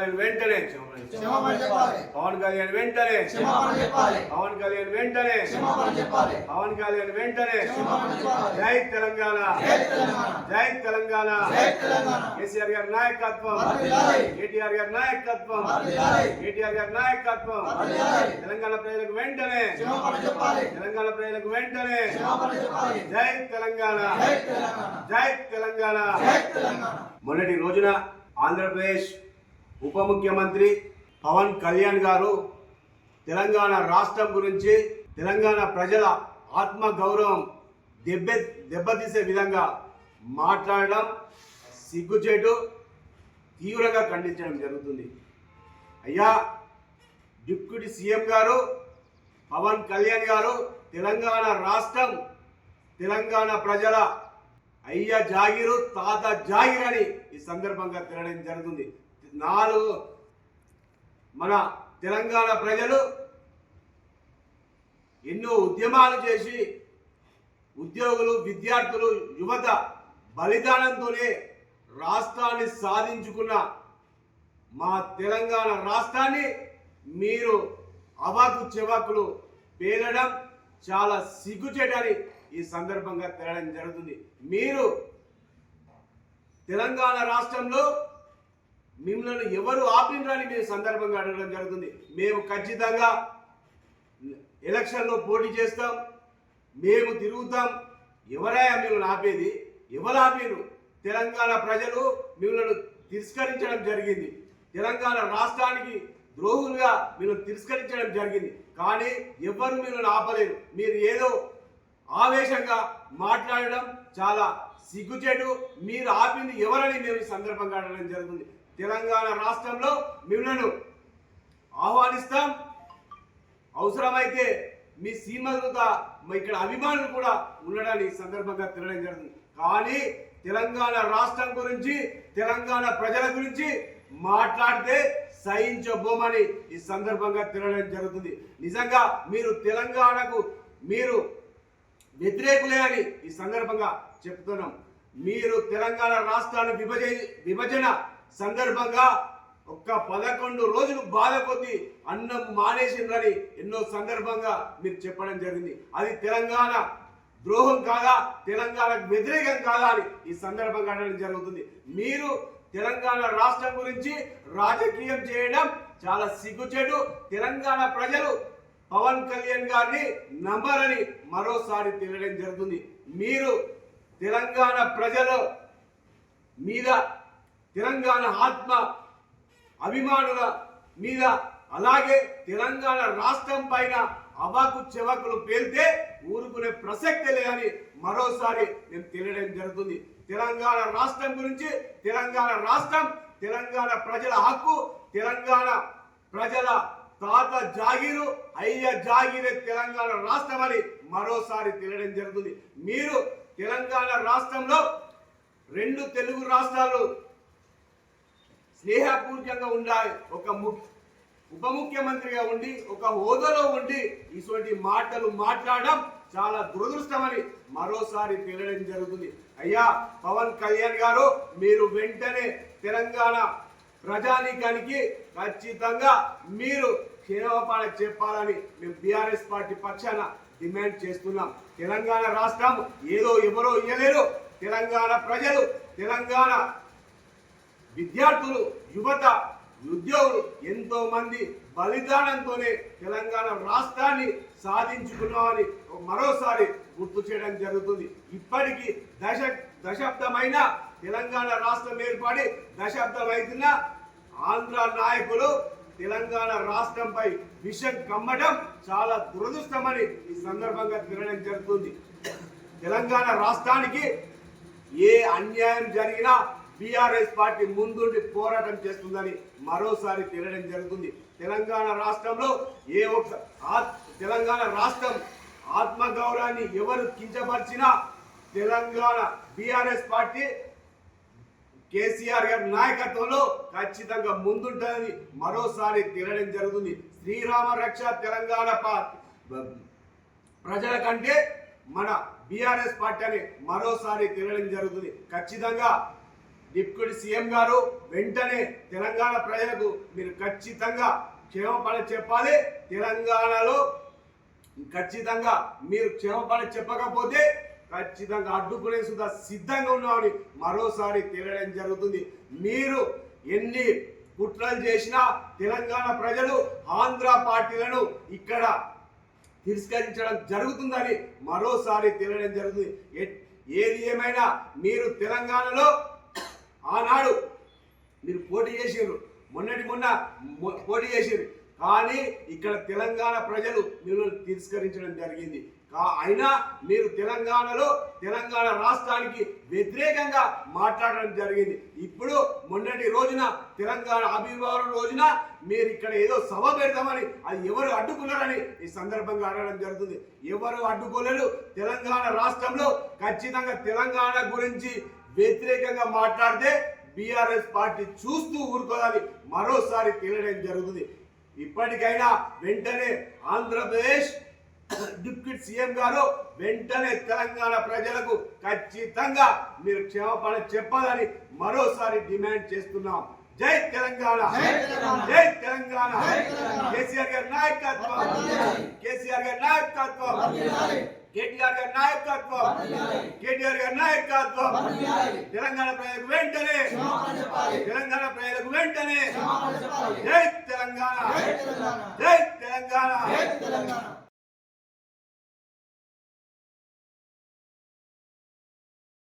కళ్యాణ్ వెంటనే క్షమాపణ చెప్పాలి. పవన్ కళ్యాణ్ వెంటనే క్షమాపణ చెప్పాలి. పవన్ కళ్యాణ్ వెంటనే క్షమాపణ చెప్పాలి. పవన్ కళ్యాణ్ వెంటనే క్షమాపణ చెప్పాలి. జై తెలంగాణ జై తెలంగాణ. జై తెలంగాణ జై తెలంగాణ. కేసీఆర్ గారి నాయకత్వం, వర్ధిల్లాలి. కేటీఆర్ గారి నాయకత్వం, వర్ధిల్లాలి. కేటీఆర్ గారి నాయకత్వం, వర్ధిల్లాలి. తెలంగాణ ప్రజలకు వెంటనే క్షమాపణ చెప్పాలి. తెలంగాణ ప్రజలకు వెంటనే క్షమాపణ చెప్పాలి. జై తెలంగాణ జై తెలంగాణ. జై తెలంగాణ. జై తెలంగాణ. మొన్నటి రోజున ఆంధ్రప్రదేశ్ ఉప ముఖ్యమంత్రి పవన్ కళ్యాణ్ గారు తెలంగాణ రాష్ట్రం గురించి, తెలంగాణ ప్రజల ఆత్మ గౌరవం దెబ్బతీసే విధంగా మాట్లాడడం సిగ్గుచేటు, తీవ్రంగా ఖండించడం జరుగుతుంది. అయ్యా, డిప్యూటీ సీఎం గారు పవన్ కళ్యాణ్ గారు తెలంగాణ రాష్ట్రం, తెలంగాణ ప్రజల అయ్య జాగిరు, తాత జాగిర్ అని ఈ సందర్భంగా తినడం జరుగుతుంది. మన తెలంగాణ ప్రజలు ఎన్నో ఉద్యమాలు చేసి, ఉద్యోగులు, విద్యార్థులు, యువత బలిదానంతోనే రాష్ట్రాన్ని సాధించుకున్న మా తెలంగాణ రాష్ట్రాన్ని మీరు అవాకు చెవాకులు పేలడం చాలా సిగ్గుచేటని ఈ సందర్భంగా తేడం జరుగుతుంది. మీరు తెలంగాణ రాష్ట్రంలో మిమ్మల్ని ఎవరు ఆపినరని మేము సందర్భంగా అడగడం జరుగుతుంది. మేము ఖచ్చితంగా ఎలక్షన్లో పోటీ చేస్తాం, మేము తిరుగుతాం. ఎవరైనా మిమ్మల్ని ఆపేది? ఎవరు ఆపేరు? తెలంగాణ ప్రజలు మిమ్మల్ని తిరస్కరించడం జరిగింది. తెలంగాణ రాష్ట్రానికి ద్రోహులుగా మిమ్మల్ని తిరస్కరించడం జరిగింది. కానీ ఎవరు మిమ్మల్ని ఆపలేరు. మీరు ఏదో ఆవేశంగా మాట్లాడడం చాలా సిగ్గుచేటు. మీరు ఆపింది ఎవరని మేము ఈ సందర్భంగా అడగడం జరుగుతుంది. తెలంగాణ రాష్ట్రంలో మిమ్మల్ని ఆహ్వానిస్తాం. అవసరమైతే మీ సీమలుగా ఇక్కడ అభిమానులు కూడా ఉండడాన్ని ఈ సందర్భంగా తినడం జరుగుతుంది. కానీ తెలంగాణ రాష్ట్రం గురించి, తెలంగాణ ప్రజల గురించి మాట్లాడితే సహించబోమని ఈ సందర్భంగా తినడం జరుగుతుంది. నిజంగా మీరు తెలంగాణకు మీరు వ్యతిరేకులే అని ఈ సందర్భంగా చెప్తున్నాం. మీరు తెలంగాణ రాష్ట్రాన్ని విభజన సందర్భంగా ఒక్క 11 రోజులు బాధ కొద్ది అన్నం మానేసిందని ఎన్నో సందర్భంగా మీరు చెప్పడం జరిగింది. అది తెలంగాణ ద్రోహం కాదా, తెలంగాణకు వ్యతిరేకం కాదా అని ఈ సందర్భంగా అనడం జరుగుతుంది. మీరు తెలంగాణ రాష్ట్రం గురించి రాజకీయం చేయడం చాలా సిగ్గుచేటు. తెలంగాణ ప్రజలు పవన్ కళ్యాణ్ గారిని నమ్మరని మరోసారి తెలియడం జరుగుతుంది. మీరు తెలంగాణ ప్రజల మీద, తెలంగాణ ఆత్మ అభిమానుల మీద, అలాగే తెలంగాణ రాష్ట్రం పైన అవాకు చెవాకులు పేల్తే ఊరుకునే ప్రసక్తే లేదని మరోసారి మేము తెలియడం జరుగుతుంది. తెలంగాణ రాష్ట్రం గురించి, తెలంగాణ రాష్ట్రం తెలంగాణ ప్రజల హక్కు, తెలంగాణ ప్రజల తాత జాగీరు, అయ్య జాగీరే తెలంగాణ రాష్ట్రం అని మరోసారి తెలియడం జరుగుతుంది. మీరు తెలంగాణ రాష్ట్రంలో 2 తెలుగు రాష్ట్రాలు స్నేహపూర్వకంగా ఉండాలి. ఒక ఉప ముఖ్యమంత్రిగా ఉండి, ఒక హోదాలో ఉండి ఇటువంటి మాటలు మాట్లాడడం చాలా దురదృష్టమని మరోసారి తెలియడం జరుగుతుంది. అయ్యా పవన్ కళ్యాణ్ గారు, మీరు వెంటనే తెలంగాణ ప్రజానీకానికి ఖచ్చితంగా మీరు క్షమాపణ చెప్పాలని మేము బీఆర్ఎస్ పార్టీ పక్షాన డిమాండ్ చేస్తున్నాం. తెలంగాణ రాష్ట్రం ఏదో ఎవరో ఇయ్యలేరు. తెలంగాణ ప్రజలు, తెలంగాణ విద్యార్థులు, యువత, ఉద్యోగులు ఎంతో మంది బలిదానంతోనే తెలంగాణ రాష్ట్రాన్ని సాధించుకున్నామని మరోసారి గుర్తు చేయడం జరుగుతుంది. ఇప్పటికీ దశాబ్దమైన తెలంగాణ రాష్ట్రం ఏర్పడి దశాబ్దమైతున్న ఆంధ్ర నాయకులు తెలంగాణ రాష్ట్రంపై విషం కమ్మడం చాలా దురదృష్టమని ఈ సందర్భంగా తినడం జరుగుతుంది. తెలంగాణ రాష్ట్రానికి ఏ అన్యాయం జరిగినా బీఆర్ఎస్ పార్టీ ముందుండి పోరాటం చేస్తుందని మరోసారి తెలియడం జరుగుతుంది. తెలంగాణ రాష్ట్రంలో తెలంగాణ రాష్ట్రం ఆత్మగౌరవాన్ని ఎవరు కించపరిచినా తెలంగాణ బీఆర్ఎస్ పార్టీ కేసీఆర్ గారి నాయకత్వంలో ఖచ్చితంగా ముందుంటుందని మరోసారి తెలియడం జరుగుతుంది. శ్రీరామ రక్ష తెలంగాణ ప్రజల కంటే మన బీఆర్ఎస్ పార్టీ అని మరోసారి తెలియడం జరుగుతుంది. ఖచ్చితంగా డిప్యూటీ సీఎం గారు వెంటనే తెలంగాణ ప్రజలకు మీరు ఖచ్చితంగా క్షేమపడ చెప్పాలి. తెలంగాణలో ఖచ్చితంగా మీరు క్షేమపడ చెప్పకపోతే ఖచ్చితంగా అడ్డుకునే సుధా సిద్ధంగా ఉన్నామని మరోసారి తెలియడం జరుగుతుంది. మీరు ఎన్ని కుట్రలు చేసినా తెలంగాణ ప్రజలు ఆంధ్ర పార్టీలను ఇక్కడ తిరస్కరించడం జరుగుతుందని మరోసారి తెలియడం జరుగుతుంది. ఏది ఏమైనా మీరు తెలంగాణలో ఆనాడు మీరు పోటీ చేసారు, మొన్న పోటీ చేసారు, కానీ ఇక్కడ తెలంగాణ ప్రజలు మిమ్మల్ని తిరస్కరించడం జరిగింది. అయినా మీరు తెలంగాణలో తెలంగాణ రాష్ట్రానికి వ్యతిరేకంగా మాట్లాడడం జరిగింది. ఇప్పుడు మొన్నటి రోజున తెలంగాణ ఆవిర్భావం రోజున మీరు ఇక్కడ ఏదో సభ పెడతామని అది ఎవరు అడ్డుకున్నారని ఈ సందర్భంగా అడగడం జరుగుతుంది. ఎవరు అడ్డుకోలేరు. తెలంగాణ రాష్ట్రంలో ఖచ్చితంగా తెలంగాణ గురించి వ్యతిరేకంగా మాట్లాడితే బీఆర్ఎస్ పార్టీ చూస్తూ ఊరుకోదని మరోసారి తెలియడం జరుగుతుంది. ఇప్పటికైనా వెంటనే ఆంధ్రప్రదేశ్ డిప్యూటీ సీఎం గారు వెంటనే తెలంగాణ ప్రజలకు ఖచ్చితంగా మీరు క్షమాపణ చెప్పాలని మరోసారి డిమాండ్ చేస్తున్నాం. జై తెలంగాణ, జై తెలంగాణ. కేసీఆర్ గారి నాయకత్వం, కేసీఆర్ గారి నాయకత్వం, కేటీఆర్ గారి నాయకత్వం, కేటీఆర్ గారి నాయకత్వం. తెలంగాణ ప్రజలకు వెంటనే, తెలంగాణ ప్రజలకు వెంటనే జై తెలంగాణ, జై తెలంగాణ.